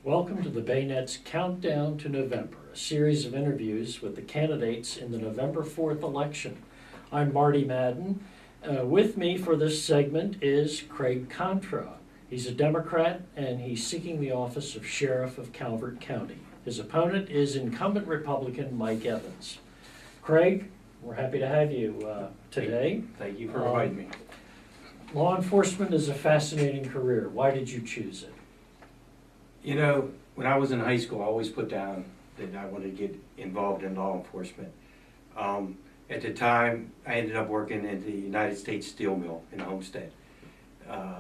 Welcome to the Bayonet's Countdown to November, a series of interviews with the candidates in the November 4th election. I'm Marty Madden. With me for this segment is Craig Kontra. He's a Democrat and he's seeking the office of Sheriff of Calvert County. His opponent is incumbent Republican Mike Evans. Craig, we're happy to have you today. Thank you for inviting me. Law enforcement is a fascinating career. Why did you choose it? You know, when I was in high school, I always put down that I wanted to get involved in law enforcement. At the time, I ended up working at the United States Steel Mill in Homestead.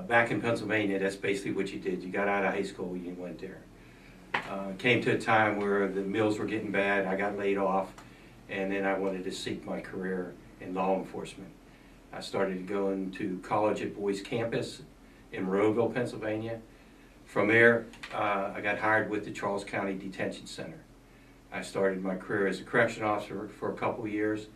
Back in Pennsylvania, that's basically what you did. You got out of high school, you went there. Came to a time where the mills were getting bad, I got laid off, and then I wanted to seek my career in law enforcement. I started going to college at Boys Campus in Monroeville, Pennsylvania. From there, I got hired with the Charles County Detention Center. I started my career as a correction officer for a couple of years,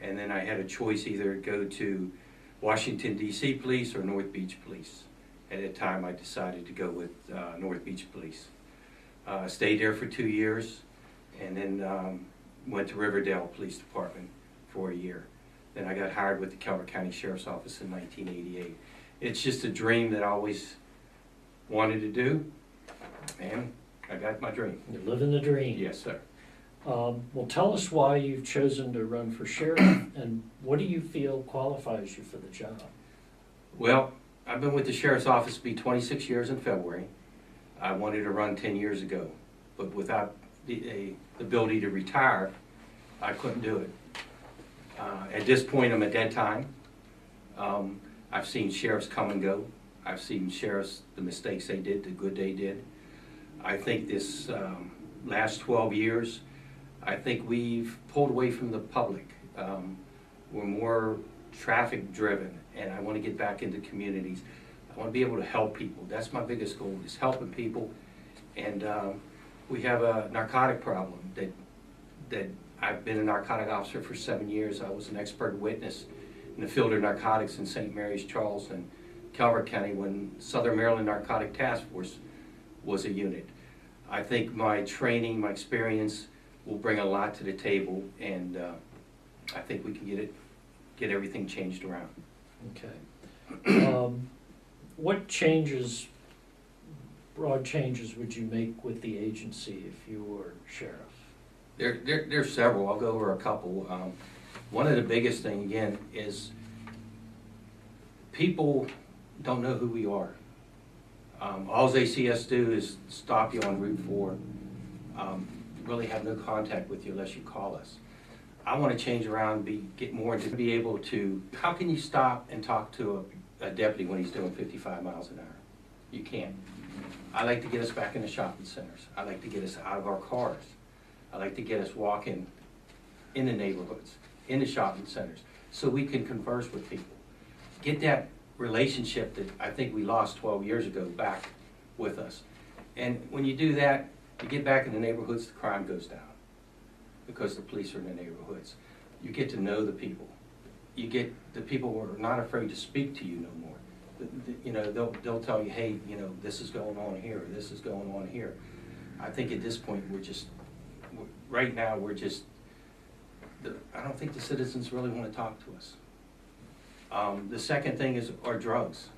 and then I had a choice either to go to Washington, D.C. Police or North Beach Police. At that time, I decided to go with North Beach Police. Stayed there for 2 years, and then went to Riverdale Police Department for a year. Then I got hired with the Calvert County Sheriff's Office in 1988. It's just a dream that I always wanted to do, and I got my dream. You're living the dream. Yes, sir. Well, tell us why you've chosen to run for sheriff, and what do you feel qualifies you for the job? Well, I've been with the Sheriff's Office to be 26 years in February. I wanted to run 10 years ago, but without the ability to retire, I couldn't do it. At this point, I'm at that time. I've seen sheriffs come and go. I've seen sheriffs, the mistakes they did, the good they did. I think this last 12 years, I think we've pulled away from the public. We're more traffic driven, and I want to get back into communities. I want to be able to help people. That's my biggest goal, is helping people. And we have a narcotic problem that I've been a narcotic officer for 7 years. I was an expert witness in the field of narcotics in St. Mary's, Charles, and Calvert County when Southern Maryland Narcotic Task Force was a unit. I think my training, my experience will bring a lot to the table, and I think we can get everything changed around. Okay. What changes, broad changes, would you make with the agency if you were sheriff? There's several. I'll go over a couple. One of the biggest thing, again, is people don't know who we are. All they see us do is stop you on Route 4, really have no contact with you unless you call us. I want to change around, get more to be able to, how can you stop and talk to a deputy when he's doing 55 miles an hour? You can't. I like to get us back in the shopping centers. I like to get us out of our cars. I like to get us walking in the neighborhoods, in the shopping centers, so we can converse with people. Get that relationship that I think we lost 12 years ago back with us. And when you do that, you get back in the neighborhoods, the crime goes down because the police are in the neighborhoods. You get to know the people. You get the people who are not afraid to speak to you no more. You know, they'll tell you, hey, you know, this is going on here, or this is going on here. I think at this point right now we're just, I don't think the citizens really want to talk to us. The second thing is our drugs.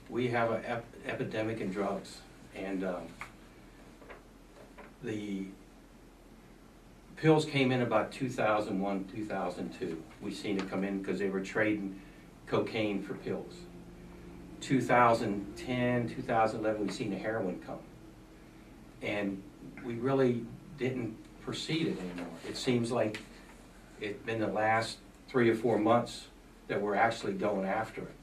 We have an epidemic in drugs, and the pills came in about 2001, 2002. We seen it come in because they were trading cocaine for pills. 2010, 2011, we seen the heroin come, and we really didn't proceed it anymore. It seems like it's been the last 3 or 4 months that we're actually going after it.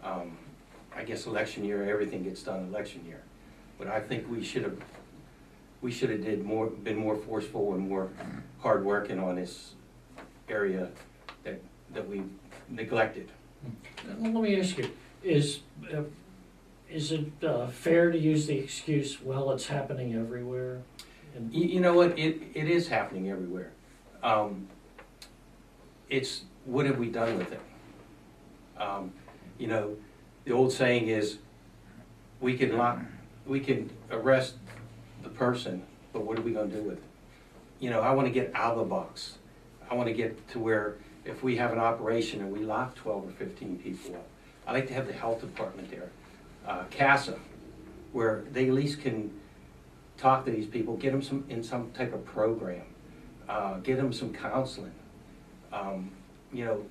I guess election year, everything gets done election year, but I think we should have been more forceful and more hard working on this area that we neglected. Let me ask you: Is it fair to use the excuse, "Well, it's happening everywhere"? You know what? It is happening everywhere. It's what have we done with it? You know, the old saying is, we can we can arrest the person, but what are we gonna do with it? You know, I wanna get out of the box. I wanna get to where if we have an operation and we lock 12 or 15 people up, I like to have the health department there, CASA, where they at least can talk to these people, get them in some type of program, get them some counseling, you know,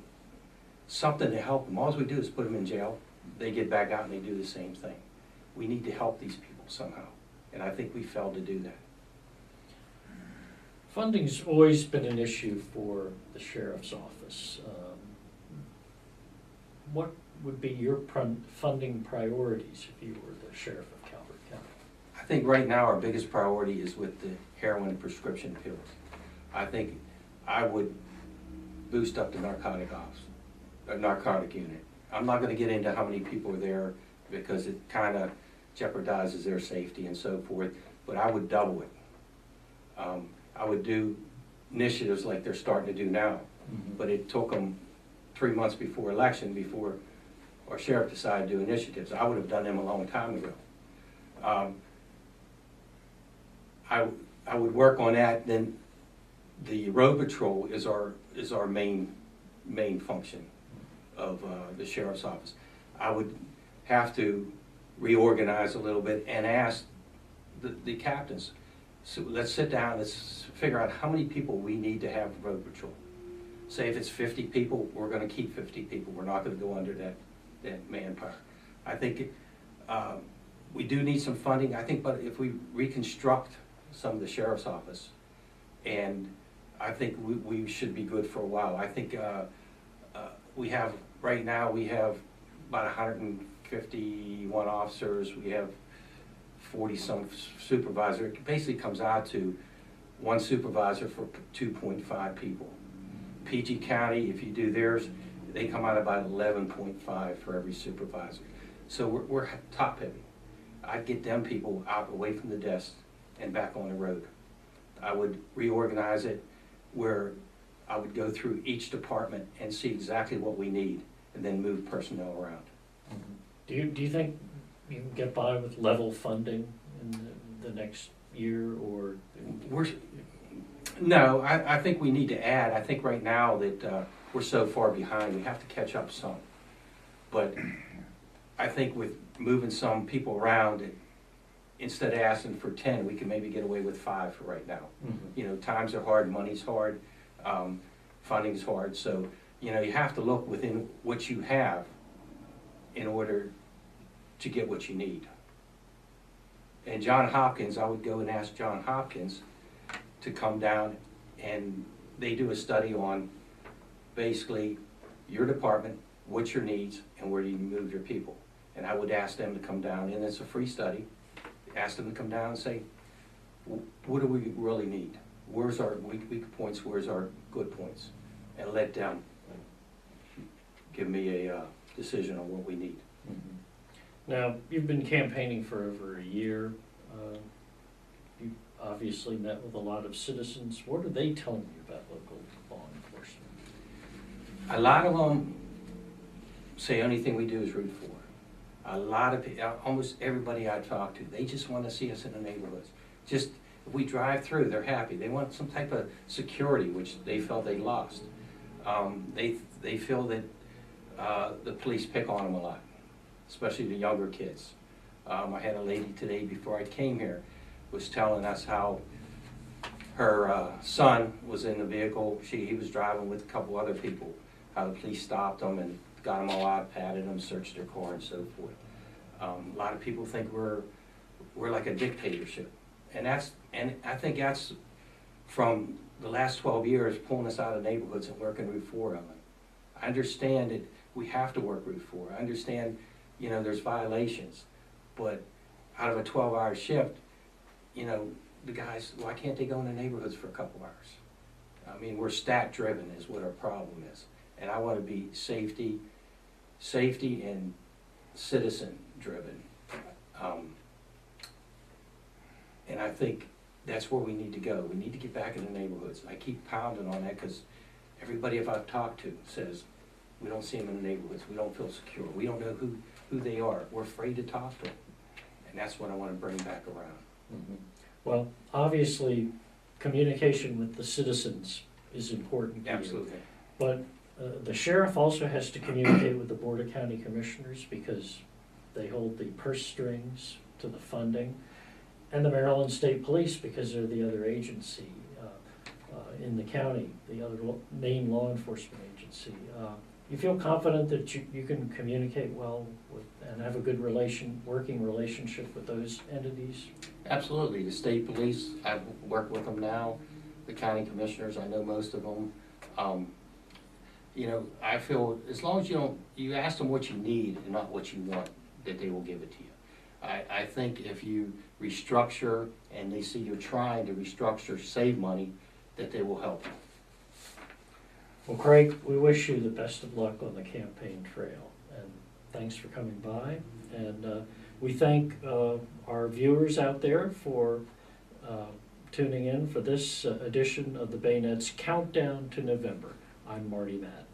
something to help them. All we do is put them in jail, they get back out and they do the same thing. We need to help these people somehow, and I think we failed to do that. Funding's always been an issue for the sheriff's office. What would be your funding priorities if you were the sheriff of Calvert County? I think right now our biggest priority is with the heroin and prescription pills. I think I would boost up the narcotic unit. I'm not gonna get into how many people are there because it kinda jeopardizes their safety and so forth, but I would double it. I would do initiatives like they're starting to do now, but it took them 3 months before election, before our sheriff decided to do initiatives. I would have done them a long time ago. I would work on that. Then the road patrol is our main function of the sheriff's office. I would have to reorganize a little bit and ask the captains. So let's sit down, let's figure out how many people we need to have road patrol. Say if it's 50 people, we're gonna keep 50 people. We're not gonna go under that manpower. I think we do need some funding, I think, but if we reconstruct some of the sheriff's office, and I think we should be good for a while. I think we have, right now, we have about 151 officers. We have 40-some supervisors. It basically comes out to one supervisor for 2.5 people. PG County, if you do theirs, they come out about 11.5 for every supervisor. So we're top heavy. I'd get them people out away from the desk and back on the road. I would reorganize it where I would go through each department and see exactly what we need and then move personnel around. Do you think you can get by with level funding in the next year, or? No, I think we need to add. I think right now that we're so far behind, we have to catch up some. But I think with moving some people around, instead of asking for 10, we can maybe get away with 5 for right now. You know, times are hard, money's hard, funding's hard. So, you know, you have to look within what you have in order to get what you need. And John Hopkins, I would go and ask John Hopkins to come down, and they do a study on basically your department, what's your needs, and where do you move your people. And I would ask them to come down, and it's a free study, ask them to come down and say, what do we really need? Where's our weak points, where's our good points? And let them give me a decision on what we need. Now, you've been campaigning for over a year. You obviously met with a lot of citizens. What are they telling you about local law enforcement? A lot of them say anything we do is root for. A lot of people, almost everybody I talk to, they just want to see us in the neighborhoods. Just, if we drive through, they're happy. They want some type of security, which they felt they lost. They feel that the police pick on them a lot, especially the younger kids. I had a lady today before I came here was telling us how her son was in the vehicle. He was driving with a couple other people, how the police stopped them and got them all out, patted them, searched their car and so forth. A lot of people think we're like a dictatorship. And I think that's from the last 12 years pulling us out of neighborhoods and working Route 4 on them. I understand that we have to work Route 4. I understand, you know, there's violations, but out of a 12-hour shift, you know, the guys, why can't they go in the neighborhoods for a couple hours? I mean, we're stat driven is what our problem is. And I want to be safety and citizen driven. And I think that's where we need to go. We need to get back in the neighborhoods. I keep pounding on that because everybody I've talked to says, we don't see them in the neighborhoods. We don't feel secure. We don't know who they are. We're afraid to talk to them. And that's what I want to bring back around. Well, obviously, communication with the citizens is important to you. Absolutely. But the sheriff also has to communicate with the Board of County Commissioners because they hold the purse strings to the funding, and the Maryland State Police because they're the other agency in the county, the other main law enforcement agency. You feel confident that you can communicate well with and have a good working relationship with those entities? Absolutely. The state police, I've worked with them now. The county commissioners, I know most of them. You know, I feel as long as you ask them what you need and not what you want, that they will give it to you. I think if you restructure and they see you're trying to restructure, save money, that they will help you. Well, Craig, we wish you the best of luck on the campaign trail, and thanks for coming by. And we thank our viewers out there for tuning in for this edition of the Bayonet's Countdown to November. I'm Marty Madden.